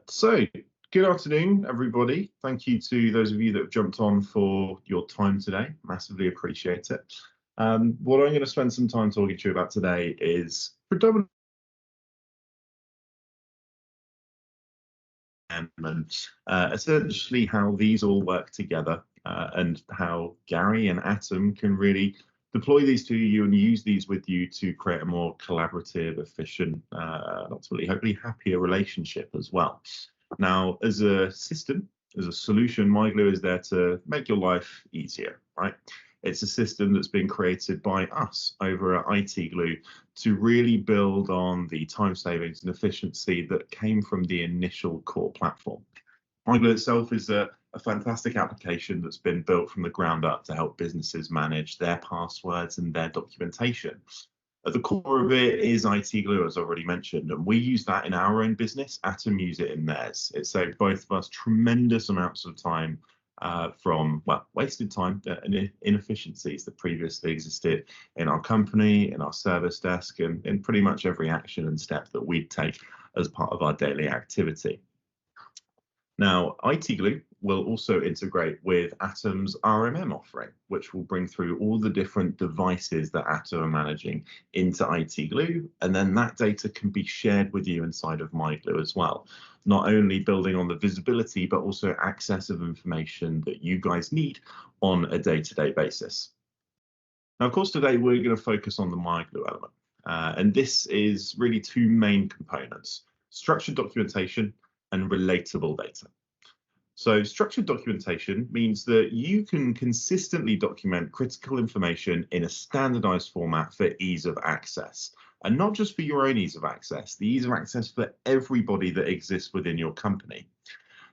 So, good afternoon, everybody. Thank you to those of you that have jumped on for your time today. Massively appreciate it. What I'm going to spend some time talking to you about today is predominantly essentially how these all work together and how Gary and Atom can really deploy these to you and use these with you to create a more collaborative, efficient, and ultimately, hopefully, happier relationship as well. Now, as a system, as a solution, MyGlue is there to make your life easier, right? It's a system that's been created by us over at ITGlue to really build on the time savings and efficiency that came from the initial core platform. MyGlue itself is a fantastic application that's been built from the ground up to help businesses manage their passwords and their documentation. At the core of it is ITGlue, as I already mentioned, and we use that in our own business. Atom use it in theirs. It saved both of us tremendous amounts of time from, well, wasted time and inefficiencies that previously existed in our company, in our service desk, and in pretty much every action and step that we'd take as part of our daily activity. Now, ITGlue will also integrate with Atom's RMM offering, which will bring through all the different devices that Atom are managing into ITGlue, and then that data can be shared with you inside of MyGlue as well. Not only building on the visibility, but also access of information that you guys need on a day-to-day basis. Now, of course, today we're going to focus on the MyGlue element, and this is really two main components: structured documentation and relatable data. So structured documentation means that you can consistently document critical information in a standardized format for ease of access. And not just for your own ease of access, the ease of access for everybody that exists within your company.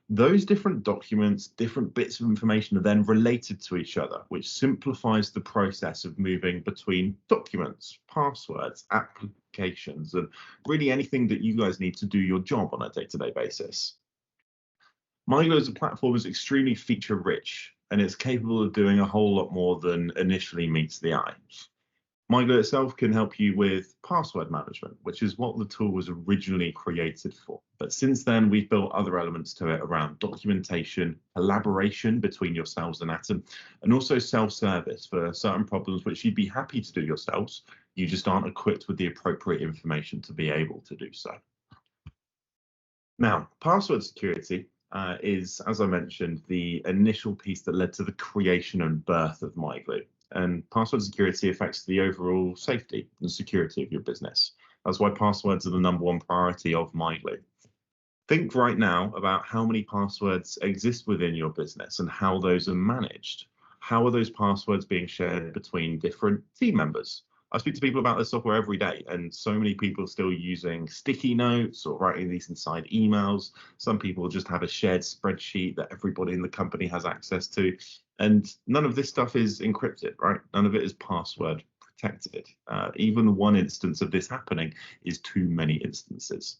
Those different documents, different bits of information are then related to each other, which simplifies the process of moving between documents, passwords, applications, and really anything that you guys need to do your job on a day-to-day basis. MyGlue as a platform is extremely feature rich, and it's capable of doing a whole lot more than initially meets the eye. MyGlue itself can help you with password management, which is what the tool was originally created for. But since then, we've built other elements to it around documentation, collaboration between yourselves and Atom, and also self-service for certain problems which you'd be happy to do yourselves. You just aren't equipped with the appropriate information to be able to do so. Now, password security is, as I mentioned, the initial piece that led to the creation and birth of MyGlue. And password security affects the overall safety and security of your business. That's why passwords are the #1 priority of MyGlue. Think right now about how many passwords exist within your business and how those are managed. How are those passwords being shared between different team members? I speak to people about this software every day, and so many people are still using sticky notes or writing these inside emails. Some people just have a shared spreadsheet that everybody in the company has access to. And none of this stuff is encrypted, right? None of it is password protected. Even one instance of this happening is too many instances.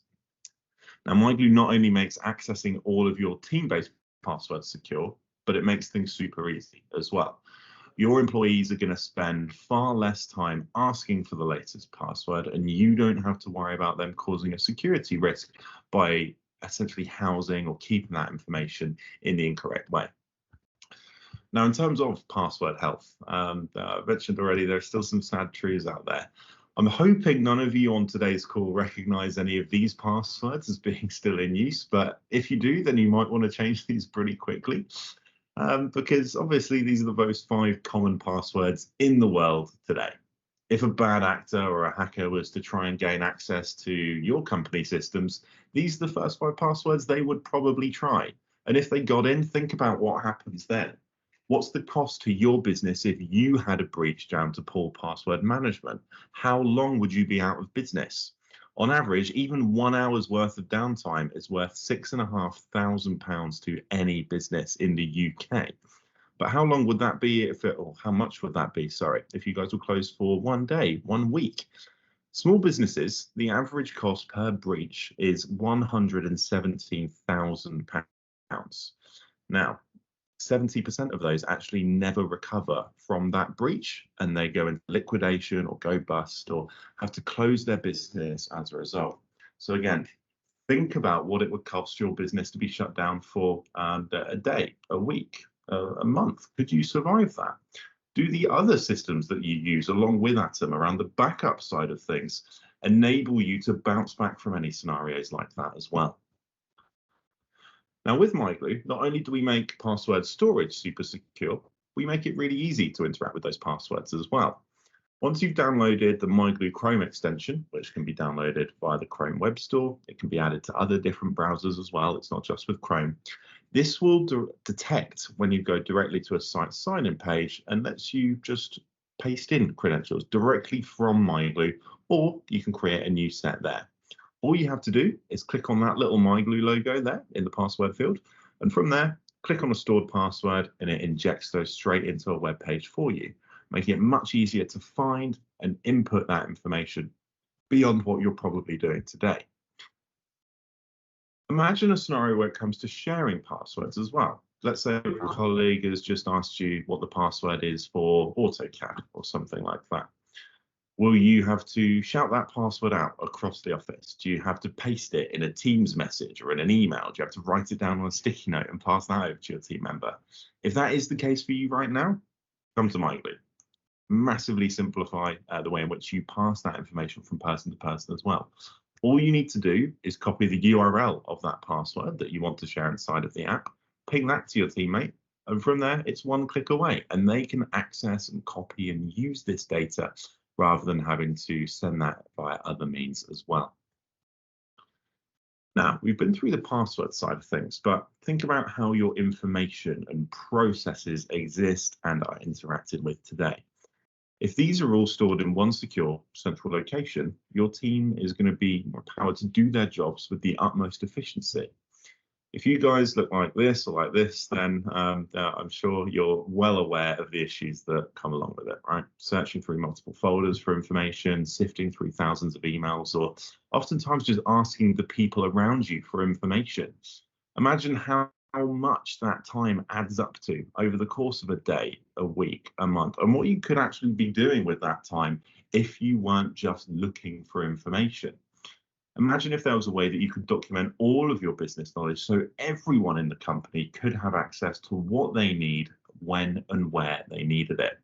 Now, MyGlue not only makes accessing all of your team-based passwords secure, but it makes things super easy as well. Your employees are going to spend far less time asking for the latest password, and you don't have to worry about them causing a security risk by essentially housing or keeping that information in the incorrect way. Now, in terms of password health, I mentioned already, there are still some sad truths out there. I'm hoping none of you on today's call recognize any of these passwords as being still in use, but if you do, then you might want to change these pretty quickly. Because obviously these are the 5 common passwords in the world today. If a bad actor or a hacker was to try and gain access to your company systems, these are the first 5 passwords they would probably try. And if they got in, think about what happens then. What's the cost to your business if you had a breach down to poor password management? How long would you be out of business? On average, even 1 hour's worth of downtime is worth £6,500 to any business in the UK. But how long would that be or how much would that be, if you guys were closed for 1 day, 1 week? Small businesses, the average cost per breach is £117,000. Now, 70% of those actually never recover from that breach, and they go into liquidation or go bust or have to close their business as a result. So again, Think about what it would cost your business to be shut down for a day, a week, a month. Could you survive that? Do the other systems that you use along with Atom around the backup side of things enable you to bounce back from any scenarios like that as well? Now, with MyGlue, not only do we make password storage super secure, we make it really easy to interact with those passwords as well. Once you've downloaded the MyGlue Chrome extension, which can be downloaded via the Chrome Web Store, it can be added to other different browsers as well. It's not just with Chrome. This will detect when you go directly to a site sign-in page and lets you just paste in credentials directly from MyGlue, or you can create a new set there. All you have to do is click on that little MyGlue logo there in the password field, and from there, click on a stored password and it injects those straight into a web page for you, making it much easier to find and input that information beyond what you're probably doing today. Imagine a scenario where it comes to sharing passwords as well. Let's say a colleague has just asked you what the password is for AutoCAD or something like that. Will you have to shout that password out across the office? Do you have to paste it in a Teams message or in an email? Do you have to write it down on a sticky note and pass that over to your team member? If that is the case for you right now, come to MyGlue. Massively simplify the way in which you pass that information from person to person as well. All you need to do is copy the URL of that password that you want to share inside of the app, ping that to your teammate, and from there, it's one click away, and they can access and copy and use this data rather than having to send that via other means as well. Now, we've been through the password side of things, but think about how your information and processes exist and are interacted with today. If these are all stored in one secure central location, your team is going to be empowered to do their jobs with the utmost efficiency. If you guys look like this or like this, then I'm sure you're well aware of the issues that come along with it, right? Searching through multiple folders for information, sifting through thousands of emails, or oftentimes just asking the people around you for information. Imagine how much that time adds up to over the course of a day, a week, a month, and what you could actually be doing with that time if you weren't just looking for information. Imagine if there was a way that you could document all of your business knowledge so everyone in the company could have access to what they need, when and where they needed it.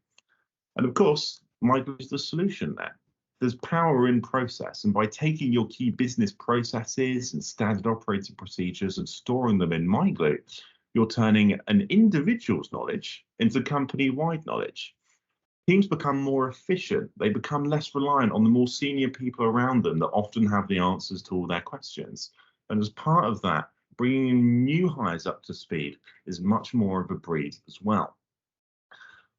And of course, MyGlue is the solution there. There's power in process, and by taking your key business processes and standard operating procedures and storing them in MyGlue, you're turning an individual's knowledge into company-wide knowledge. Teams become more efficient. They become less reliant on the more senior people around them that often have the answers to all their questions. And as part of that, bringing new hires up to speed is much more of a breeze as well.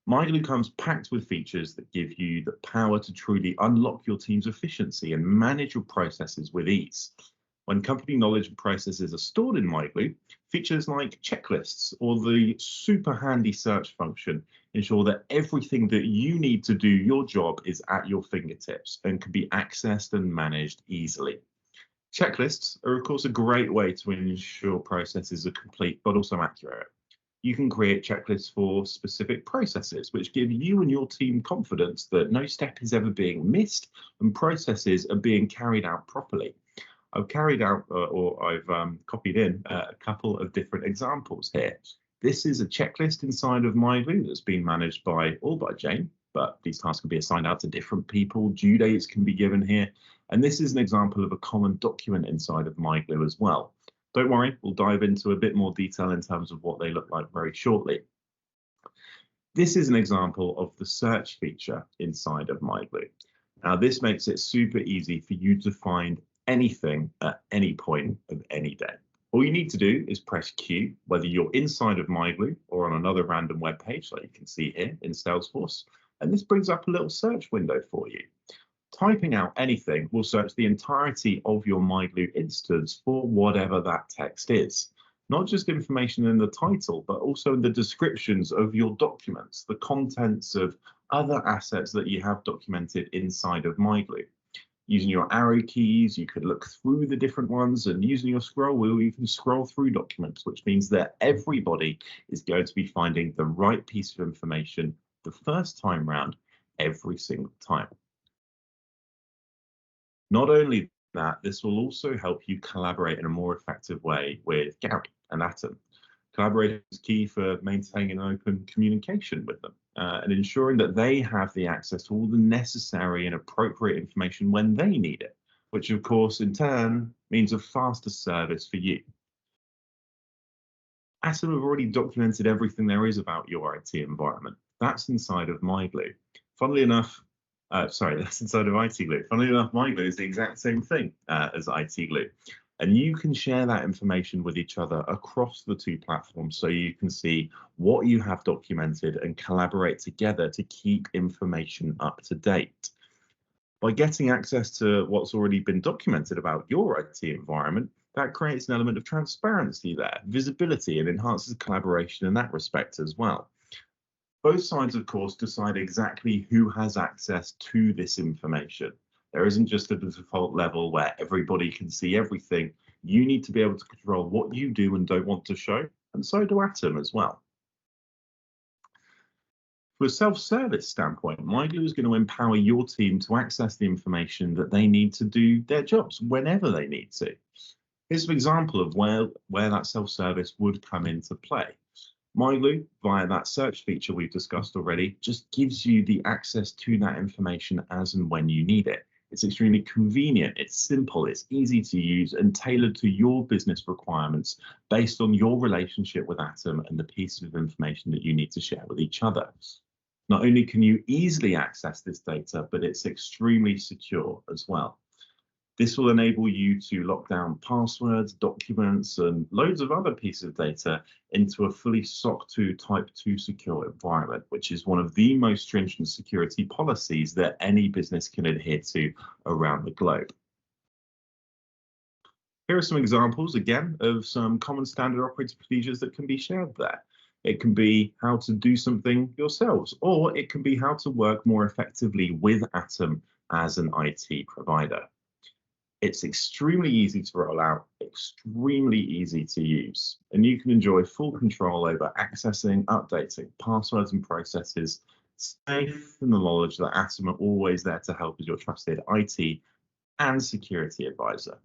MyGlue comes packed with features that give you the power to truly unlock your team's efficiency and manage your processes with ease. When company knowledge and processes are stored in MyGlue, features like checklists or the super handy search function ensure that everything that you need to do your job is at your fingertips and can be accessed and managed easily. Checklists are, of course, a great way to ensure processes are complete but also accurate. You can create checklists for specific processes, which give you and your team confidence that no step is ever being missed and processes are being carried out properly. I've carried out I've copied in a couple of different examples here. This is a checklist inside of MyGlue that's been managed all by Jane, but these tasks can be assigned out to different people. Due dates can be given here. And this is an example of a common document inside of MyGlue as well. Don't worry, we'll dive into a bit more detail in terms of what they look like very shortly. This is an example of the search feature inside of MyGlue. Now, this makes it super easy for you to find anything at any point of any day. All you need to do is press Q, whether you're inside of MyGlue or on another random web page like you can see here in Salesforce, and this brings up a little search window for you. Typing out anything will search the entirety of your MyGlue instance for whatever that text is. Not just information in the title, but also in the descriptions of your documents, the contents of other assets that you have documented inside of MyGlue. Using your arrow keys, you could look through the different ones, and using your scroll wheel, you can scroll through documents, which means that everybody is going to be finding the right piece of information the first time round, every single time. Not only that this will also help you collaborate in a more effective way with Gary and Atom. Collaboration is key for maintaining an open communication with them and ensuring that they have the access to all the necessary and appropriate information when they need it, which of course in turn means a faster service for you. Atom have already documented everything there is about your IT environment. That's inside of MyGlue. Funnily enough, that's inside of IT Glue. Funnily enough, MyGlue is the exact same thing as IT Glue. And you can share that information with each other across the two platforms so you can see what you have documented and collaborate together to keep information up to date. By getting access to what's already been documented about your IT environment, that creates an element of transparency there, visibility, and enhances collaboration in that respect as well. Both sides, of course, decide exactly who has access to this information. There isn't just a default level where everybody can see everything. You need to be able to control what you do and don't want to show, and so do Atom as well. From a self-service standpoint, MyGlue is going to empower your team to access the information that they need to do their jobs whenever they need to. Here's an example of where that self-service would come into play. MyGlue, via that search feature we've discussed already, just gives you the access to that information as and when you need it. It's extremely convenient, it's simple, it's easy to use and tailored to your business requirements based on your relationship with Atom and the piece of information that you need to share with each other. Not only can you easily access this data, but it's extremely secure as well. This will enable you to lock down passwords, documents, and loads of other pieces of data into a fully SOC 2 Type 2 secure environment, which is one of the most stringent security policies that any business can adhere to around the globe. Here are some examples, again, of some common standard operating procedures that can be shared there. It can be how to do something yourselves, or it can be how to work more effectively with Atom as an IT provider. It's extremely easy to roll out, extremely easy to use, and you can enjoy full control over accessing, updating passwords and processes, safe in the knowledge that Atom are always there to help as your trusted IT and security advisor.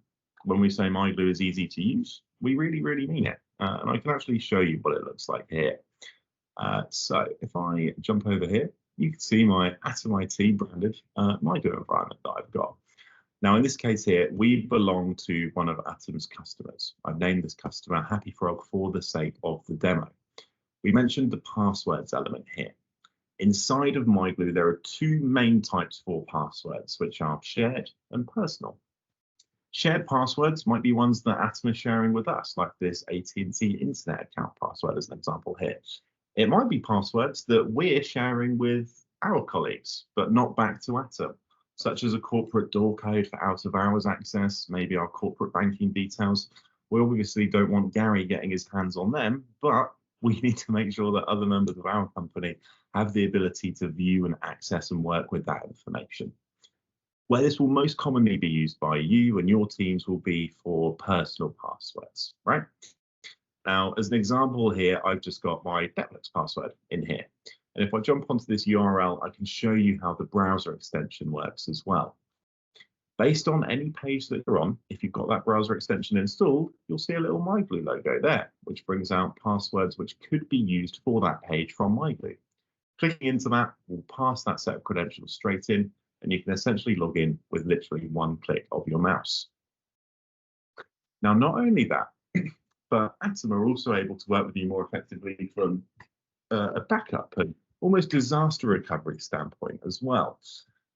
When we say MyGlue is easy to use, we really, really mean it. And I can actually show you what it looks like here. So if I jump over here, you can see my Atom IT branded MyGlue environment that I've got. Now, in this case here, we belong to one of Atom's customers. I've named this customer Happy Frog for the sake of the demo. We mentioned the passwords element here. Inside of MyGlue, there are two main types for passwords, which are shared and personal. Shared passwords might be ones that Atom is sharing with us, like this AT&T internet account password as an example here. It might be passwords that we're sharing with our colleagues, but not back to Atom, such as a corporate door code for out-of-hours access, maybe our corporate banking details. We obviously don't want Gary getting his hands on them, but we need to make sure that other members of our company have the ability to view and access and work with that information. Where this will most commonly be used by you and your teams will be for personal passwords, right? Now, as an example here, I've just got my Netflix password in here. And if I jump onto this URL, I can show you how the browser extension works as well. Based on any page that you're on, if you've got that browser extension installed, you'll see a little MyGlue logo there, which brings out passwords which could be used for that page from MyGlue. Clicking into that will pass that set of credentials straight in, and you can essentially log in with literally one click of your mouse. Now, not only that, but Atom are also able to work with you more effectively from a backup and almost disaster recovery standpoint as well.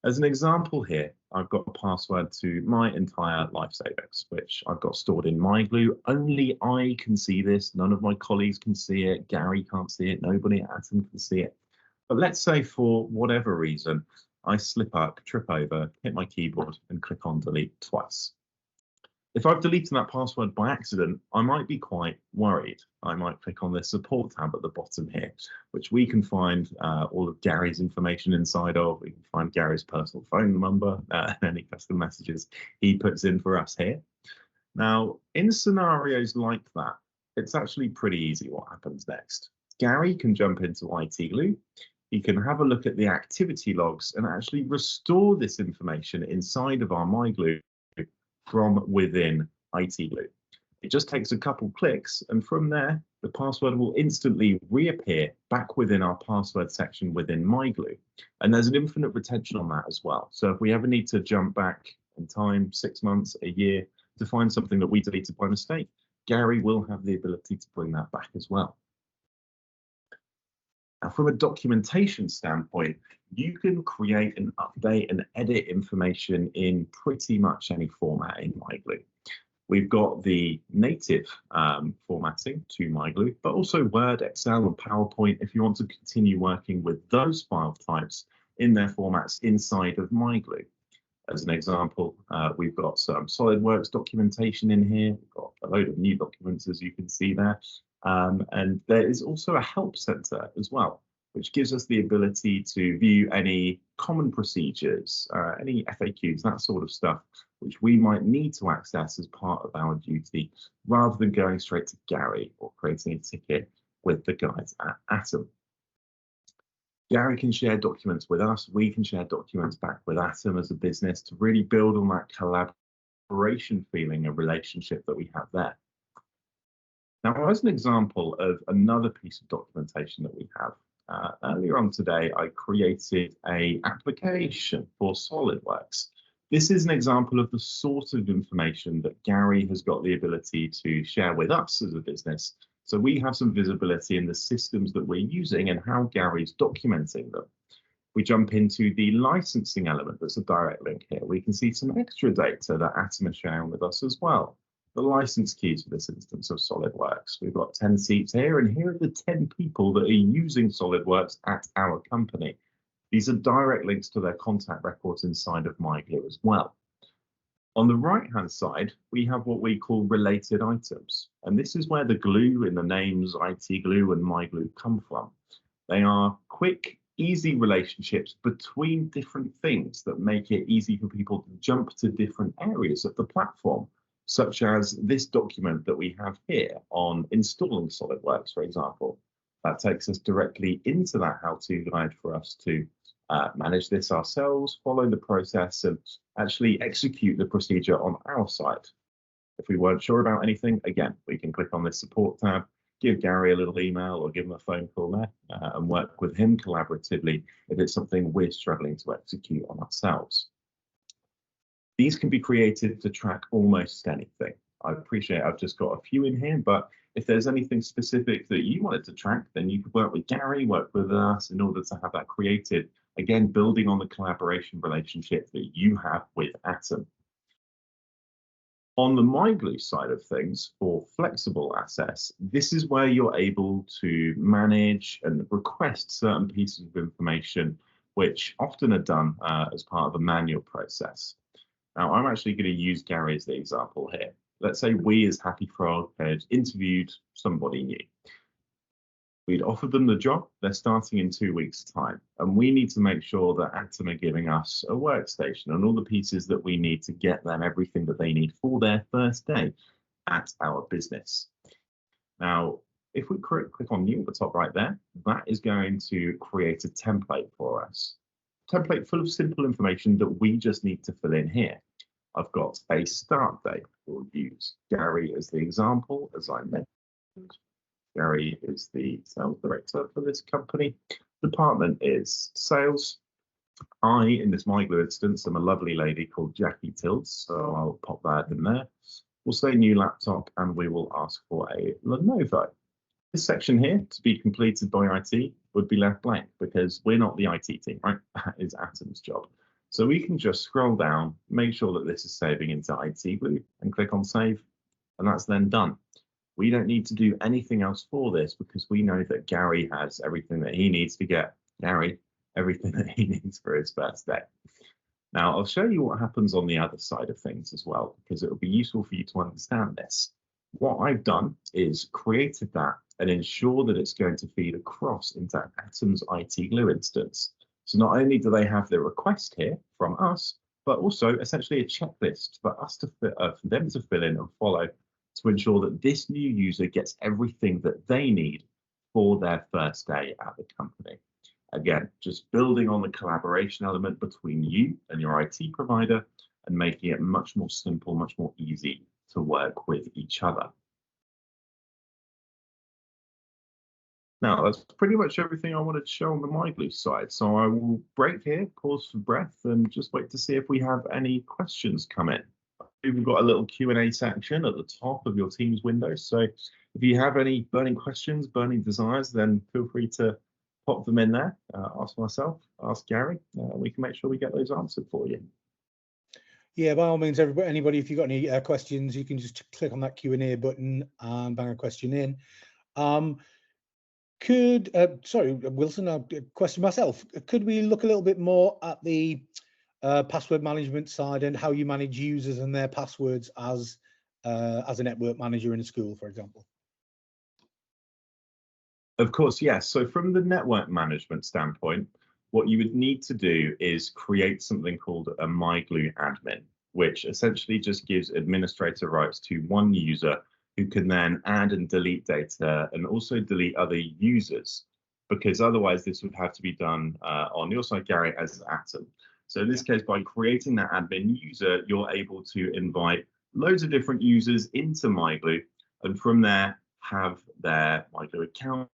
As an example here, I've got a password to my entire life savings, which I've got stored in MyGlue. Only I can see this. None of my colleagues can see it. Gary can't see it. Nobody at Atom can see it. But let's say for whatever reason, I slip up, trip over, hit my keyboard and click on delete twice. If I've deleted that password by accident, I might be quite worried. I might click on the support tab at the bottom here, which we can find all of Gary's information inside of. We can find Gary's personal phone number and any custom messages he puts in for us here. Now, in scenarios like that, it's actually pretty easy what happens next. Gary can jump into IT Glue. He can have a look at the activity logs and actually restore this information inside of our MyGlue from within ITGlue. It just takes a couple clicks, and from there, the password will instantly reappear back within our password section within MyGlue. And there's an infinite retention on that as well. So if we ever need to jump back in time, 6 months, a year, to find something that we deleted by mistake, Gary will have the ability to bring that back as well. Now, from a documentation standpoint, you can create and update and edit information in pretty much any format in MyGlue. We've got the native formatting to MyGlue, but also Word, Excel, and PowerPoint if you want to continue working with those file types in their formats inside of MyGlue. As an example, we've got some SolidWorks documentation in here. We've got a load of new documents, as you can see there. And there is also a help center as well, which gives us the ability to view any common procedures, any FAQs, that sort of stuff, which we might need to access as part of our duty, rather than going straight to Gary or creating a ticket with the guys at Atom. Gary can share documents with us. We can share documents back with Atom as a business to really build on that collaboration feeling and relationship that we have there. Now, as an example of another piece of documentation that we have, earlier on today, I created an application for SolidWorks. This is an example of the sort of information that Gary has got the ability to share with us as a business. So we have some visibility in the systems that we're using and how Gary's documenting them. We jump into the licensing element. That's a direct link here. We can see some extra data that Atom is sharing with us as well. The license keys for this instance of SolidWorks. We've got 10 seats here, and here are the 10 people that are using SolidWorks at our company. These are direct links to their contact records inside of MyGlue as well. On the right-hand side, we have what we call related items, and this is where the glue in the names ITGlue and MyGlue come from. They are quick, easy relationships between different things that make it easy for people to jump to different areas of the platform, such as this document that we have here on installing SolidWorks, for example. That takes us directly into that how-to guide for us to manage this ourselves, follow the process, and actually execute the procedure on our side. If we weren't sure about anything, again, we can click on this support tab, give Gary a little email or give him a phone call there, and work with him collaboratively if it's something we're struggling to execute on ourselves. These can be created to track almost anything. I appreciate I've just got a few in here, but if there's anything specific that you wanted to track, then you could work with Gary, work with us in order to have that created. Again, building on the collaboration relationship that you have with Atom. On the MyGlue side of things, for flexible access, this is where you're able to manage and request certain pieces of information, which often are done as part of a manual process. Now, I'm actually going to use Gary as the example here. Let's say we, as Happy Frog, had interviewed somebody new. We'd offered them the job. They're starting in 2 weeks' time, and we need to make sure that Atom are giving us a workstation and all the pieces that we need to get them everything that they need for their first day at our business. Now, if we click on New at the top right there, that is going to create a template for us. Template full of simple information that we just need to fill in here. I've got a start date. We'll use Gary as the example, as I mentioned. Gary is the sales director for this company. Department is sales. I, in this MyGlue instance, am a lovely lady called Jackie Tilds, so I'll pop that in there. We'll say new laptop, and we will ask for a Lenovo. This section here, to be completed by IT, would be left blank because we're not the IT team, right? That is Atom's job. So we can just scroll down, make sure that this is saving into ITGlue, and click on save, and that's then done. We don't need to do anything else for this because we know that Gary has everything that he needs to get Gary everything that he needs for his first day. Now, I'll show you what happens on the other side of things as well, because it will be useful for you to understand this. What I've done is created that and ensure that it's going to feed across into Atom's ITGlue instance. So not only do they have the request here from us, but also essentially a checklist for us to for them to fill in and follow to ensure that this new user gets everything that they need for their first day at the company. Again, just building on the collaboration element between you and your IT provider, and making it much more simple, much more easy to work with each other. Now, that's pretty much everything I wanted to show on the MyGlue side. So I will break here, pause for breath, and just wait to see if we have any questions come in. We've got a little Q&A section at the top of your Teams window. So if you have any burning questions, burning desires, then feel free to pop them in there. Ask myself, ask Gary. We can make sure we get those answered for you. Yeah, by all means, anybody, if you've got any questions, you can just click on that Q&A button and bang a question in. Sorry, Wilson, a question myself. Could we look a little bit more at the password management side and how you manage users and their passwords as a network manager in a school, for example? Of course, yes. So from the network management standpoint, what you would need to do is create something called a MyGlue admin, which essentially just gives administrator rights to one user who can then add and delete data and also delete other users, because otherwise this would have to be done on your side, Gary, as Atom. So in this case, by creating that admin user, you're able to invite loads of different users into MyGlue, and from there have their MyGlue account,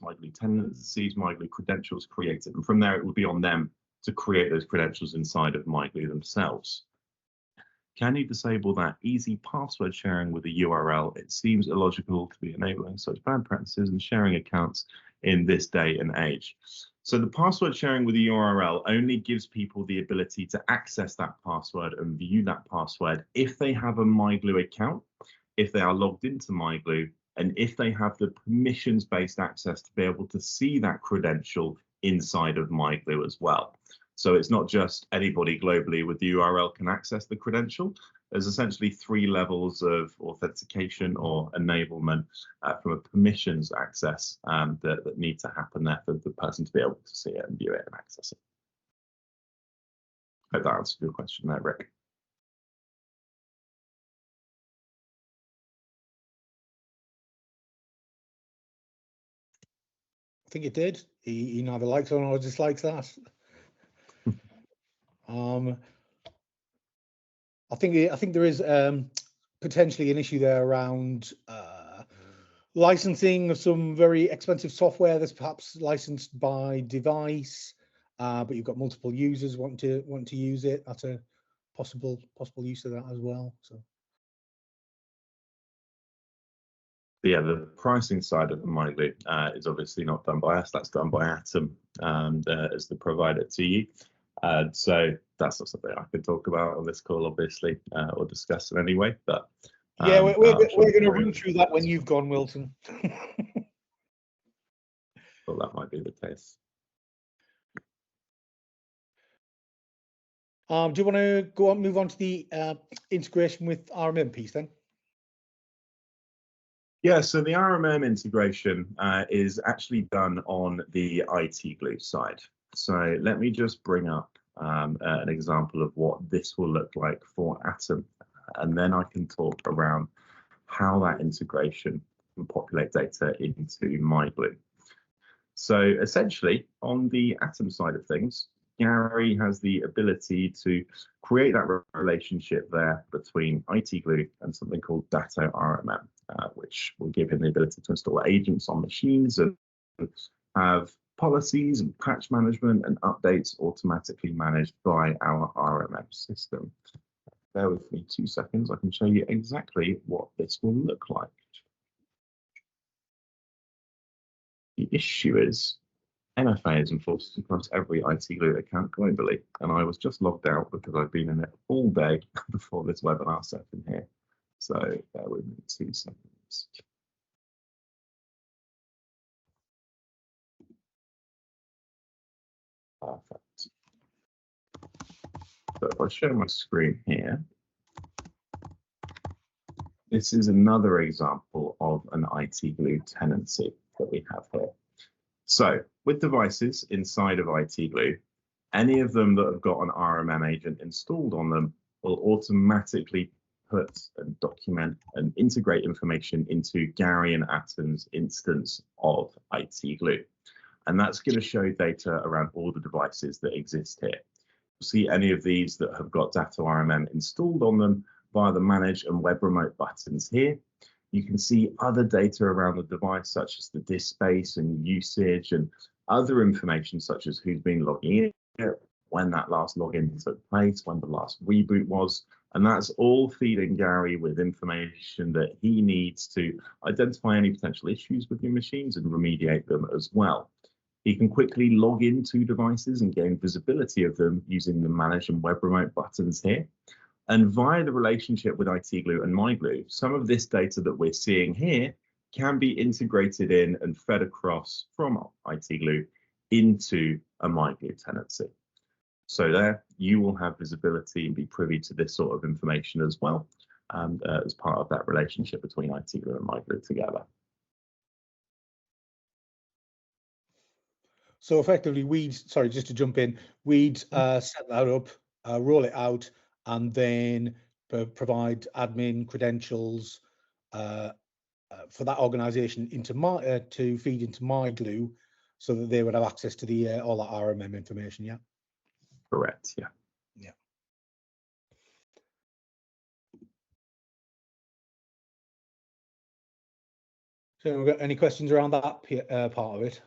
MyGlue tenancies, MyGlue credentials created. And from there, it would be on them to create those credentials inside of MyGlue themselves. Can you disable that easy password sharing with a URL? It seems illogical to be enabling such bad practices and sharing accounts in this day and age. So the password sharing with a URL only gives people the ability to access that password and view that password if they have a MyGlue account, if they are logged into MyGlue, and if they have the permissions-based access to be able to see that credential inside of MyGlue as well. So it's not just anybody globally with the URL can access the credential. There's essentially 3 levels of authentication or enablement from a permissions access that need to happen there for the person to be able to see it and view it and access it. Hope that answered your question there, Rick. I think it did. He neither likes or dislikes that. I think there is potentially an issue there around licensing of some very expensive software that's perhaps licensed by device, but you've got multiple users want to use it. That's a possible use of that as well. So. Yeah, the pricing side of the MyGlue is obviously not done by us. That's done by Atom as the provider to you. So that's not something I could talk about on this call, obviously, or discuss in any way. But yeah, we're going to run through that when you've gone, Wilson. Well, that might be the case. Do you want to move on to the integration with RMM piece then? Yeah, so the RMM integration is actually done on the MyGlue side. So let me just bring up an example of what this will look like for Atom, and then I can talk around how that integration can populate data into MyGlue. So essentially, on the Atom side of things, Gary has the ability to create that relationship there between MyGlue and something called Datto RMM, which will give him the ability to install agents on machines and have policies and patch management and updates automatically managed by our RMM system. Bear with me 2 seconds, I can show you exactly what this will look like. The issue is MFA is enforced across every MyGlue account globally, and I was just logged out because I've been in it all day before this webinar session here. So bear with me 2 seconds. Perfect. So if I share my screen here, this is another example of an MyGlue tenancy that we have here. So with devices inside of MyGlue, any of them that have got an RMM agent installed on them will automatically put and document and integrate information into Gary and Atom's instance of MyGlue. And that's going to show data around all the devices that exist here. see any of these that have got Datto RMM installed on them via the Manage and Web Remote buttons here. You can see other data around the device, such as the disk space and usage, and other information such as who's been logging in, when that last login took place, when the last reboot was. And that's all feeding Gary with information that he needs to identify any potential issues with your machines and remediate them as well. He can quickly log into devices and gain visibility of them using the Manage and Web Remote buttons here. And via the relationship with ITGlue and MyGlue, some of this data that we're seeing here can be integrated in and fed across from ITGlue into a MyGlue tenancy. So there, you will have visibility and be privy to this sort of information as well, as part of that relationship between ITGlue and MyGlue together. So effectively, sorry, just to jump in, we'd set that up, roll it out, and then provide admin credentials for that organization into to feed into MyGlue, so that they would have access to the all that RMM information. Yeah. Correct. Yeah. Yeah. So, we've got any questions around that part of it?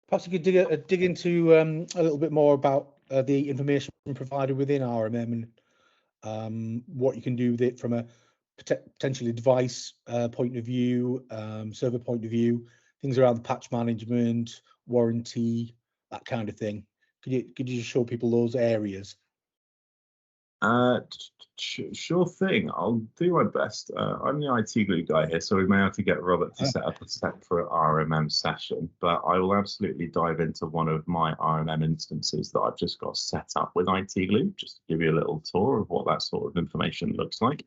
Perhaps you could dig into a little bit more about the information provided within RMM and what you can do with it from a potentially device point of view, server point of view, things around the patch management, warranty, that kind of thing. Could you just show people those areas? Sure thing. I'll do my best. I'm the ITGlue guy here, so we may have to get Robert to set up a separate RMM session, but I will absolutely dive into one of my RMM instances that I've just got set up with ITGlue, just to give you a little tour of what that sort of information looks like.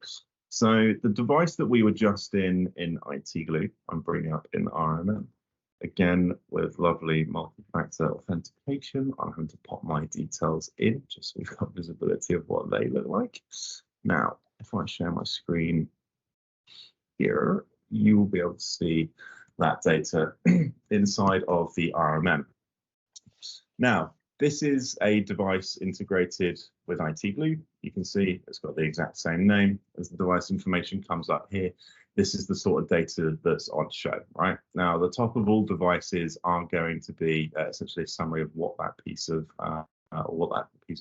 So the device that we were just in ITGlue, I'm bringing up in RMM. Again, with lovely multi-factor authentication, I'm going to pop my details in just so we've got visibility of what they look like. Now, if I share my screen here, you will be able to see that data inside of the RMM. Now, this is a device integrated with ITGlue. You can see it's got the exact same name as the device information comes up here. This is the sort of data that's on show, right? Now, the top of all devices are going to be essentially a summary of what that piece of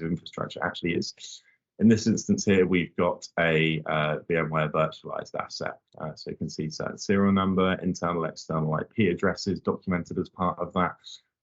infrastructure actually is. In this instance here, we've got a VMware virtualized asset. So you can see certain serial number, internal, external IP addresses documented as part of that.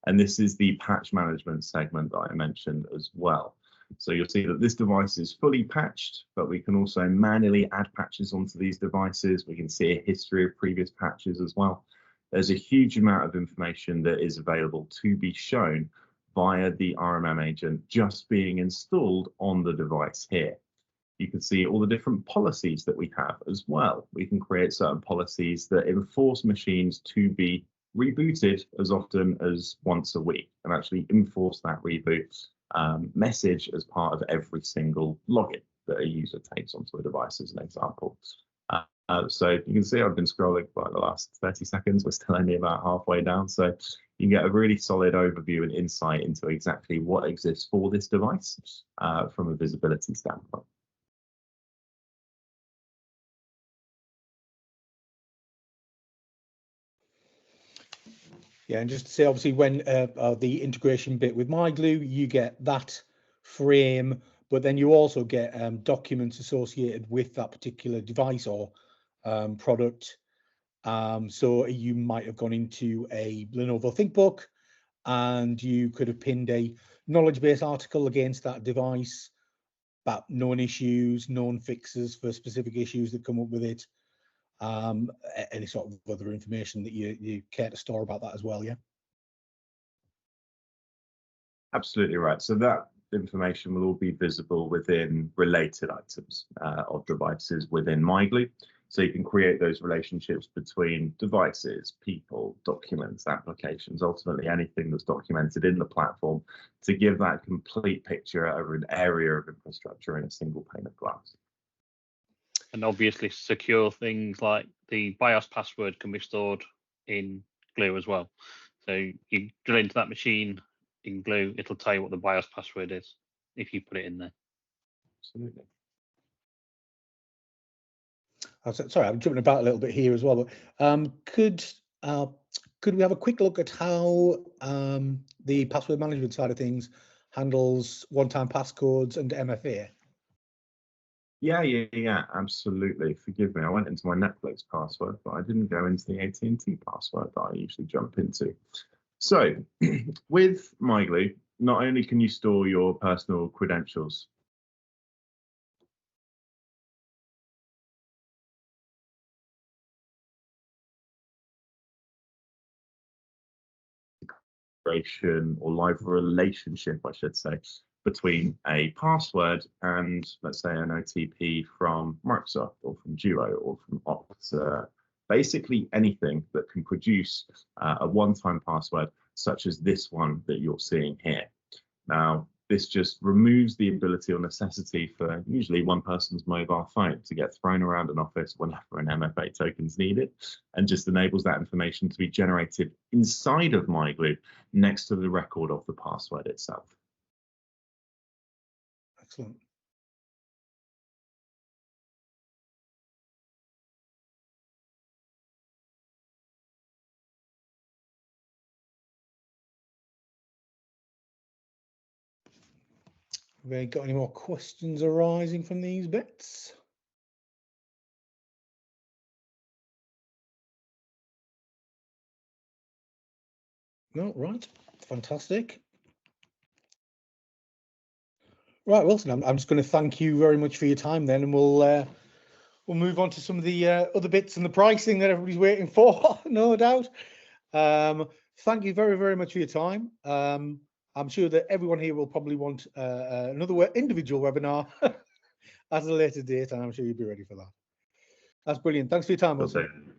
And this is the patch management segment that I mentioned as well. So you'll see that this device is fully patched, but we can also manually add patches onto these devices. We can see a history of previous patches as well. There's a huge amount of information that is available to be shown via the RMM agent just being installed on the device here. You can see all the different policies that we have as well. We can create certain policies that enforce machines to be rebooted as often as once a week and actually enforce that reboot message as part of every single login that a user takes onto a device, as an example. So you can see I've been scrolling for the last 30 seconds. We're still only about halfway down. So you can get a really solid overview and insight into exactly what exists for this device from a visibility standpoint. Yeah, and just to say, obviously, when the integration bit with MyGlue, you get that frame, but then you also get documents associated with that particular device or product. So you might have gone into a Lenovo ThinkBook and you could have pinned a knowledge base article against that device about known issues, known fixes for specific issues that come up with it. Any sort of other information that you care to store about that as well, yeah? Absolutely right. So that information will all be visible within related items of devices within MyGlue. So you can create those relationships between devices, people, documents, applications, ultimately anything that's documented in the platform to give that complete picture of an area of infrastructure in a single pane of glass. And obviously secure things like the BIOS password can be stored in Glue as well. So you drill into that machine, in Glue, it'll tell you what the BIOS password is if you put it in there. Absolutely. Sorry, I'm jumping about a little bit here as well, but could we have a quick look at how the password management side of things handles one-time passcodes and MFA? Yeah, absolutely. Forgive me, I went into my Netflix password, but I didn't go into the AT&T password that I usually jump into. So with MyGlue, not only can you store your personal credentials, or live relationship, I should say, between a password and, let's say, an OTP from Microsoft or from Duo or from Okta, basically anything that can produce a one-time password such as this one that you're seeing here. Now, this just removes the ability or necessity for usually one person's mobile phone to get thrown around an office whenever an MFA token is needed, and just enables that information to be generated inside of MyGlue next to the record of the password itself. Excellent. Have we got any more questions arising from these bits? No, right, fantastic. Right, Wilson, I'm just going to thank you very much for your time then, and we'll move on to some of the other bits and the pricing that everybody's waiting for, no doubt. Thank you very, very much for your time. I'm sure that everyone here will probably want another individual webinar at a later date, and I'm sure you'll be ready for that. That's brilliant. Thanks for your time, Wilson.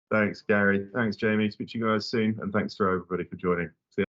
Thanks, Gary. Thanks, Jamie. Speak to you guys soon, and thanks to everybody for joining. See you.